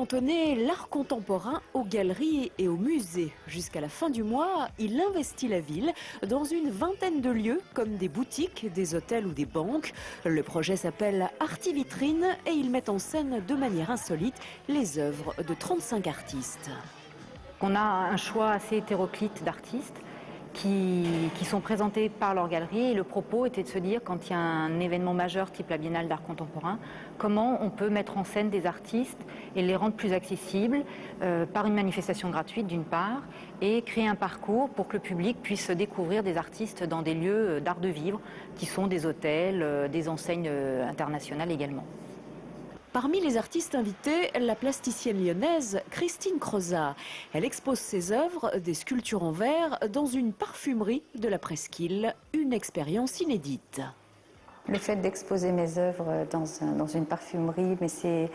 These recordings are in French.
cantonner l'art contemporain aux galeries et aux musées. Jusqu'à la fin du mois, il investit la ville dans une vingtaine de lieux comme des boutiques, des hôtels ou des banques. Le projet s'appelle Artivitrine et il met en scène de manière insolite les œuvres de 35 artistes. On a un choix assez hétéroclite d'artistes qui sont présentés par leur galerie. Et le propos était de se dire, quand il y a un événement majeur type la Biennale d'art contemporain, comment on peut mettre en scène des artistes et les rendre plus accessibles par une manifestation gratuite d'une part, et créer un parcours pour que le public puisse découvrir des artistes dans des lieux d'art de vivre qui sont des hôtels, des enseignes internationales également. Parmi les artistes invités, la plasticienne lyonnaise Christine Crozat. Elle expose ses œuvres, des sculptures en verre, dans une parfumerie de la Presqu'île, une expérience inédite. Le fait d'exposer mes œuvres dans une parfumerie, mais c'est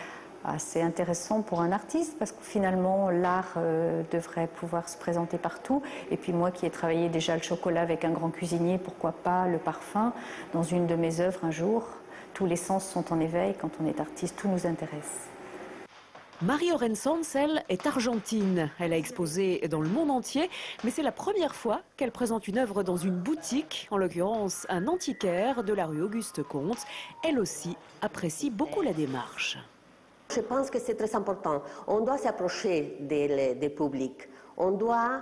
assez intéressant pour un artiste parce que finalement l'art devrait pouvoir se présenter partout. Et puis moi qui ai travaillé déjà le chocolat avec un grand cuisinier, pourquoi pas le parfum dans une de mes œuvres un jour. Tous les sens sont en éveil, quand on est artiste, tout nous intéresse. Marie Orensons, elle, est argentine. Elle a exposé dans le monde entier, mais c'est la première fois qu'elle présente une œuvre dans une boutique, en l'occurrence un antiquaire de la rue Auguste Comte. Elle aussi apprécie beaucoup la démarche. Je pense que c'est très important. On doit s'approcher des publics. On doit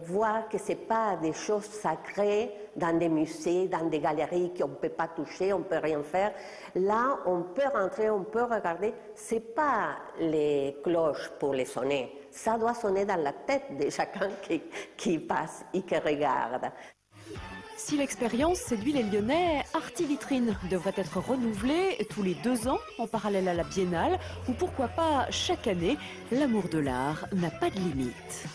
voir que ce n'est pas des choses sacrées dans des musées, dans des galeries qu'on ne peut pas toucher, on ne peut rien faire. Là, on peut rentrer, on peut regarder. Ce n'est pas les cloches pour les sonner. Ça doit sonner dans la tête de chacun qui passe et qui regarde. Si l'expérience séduit les Lyonnais, Artivitrine devrait être renouvelée tous les 2 ans en parallèle à la Biennale ou pourquoi pas chaque année. L'amour de l'art n'a pas de limite.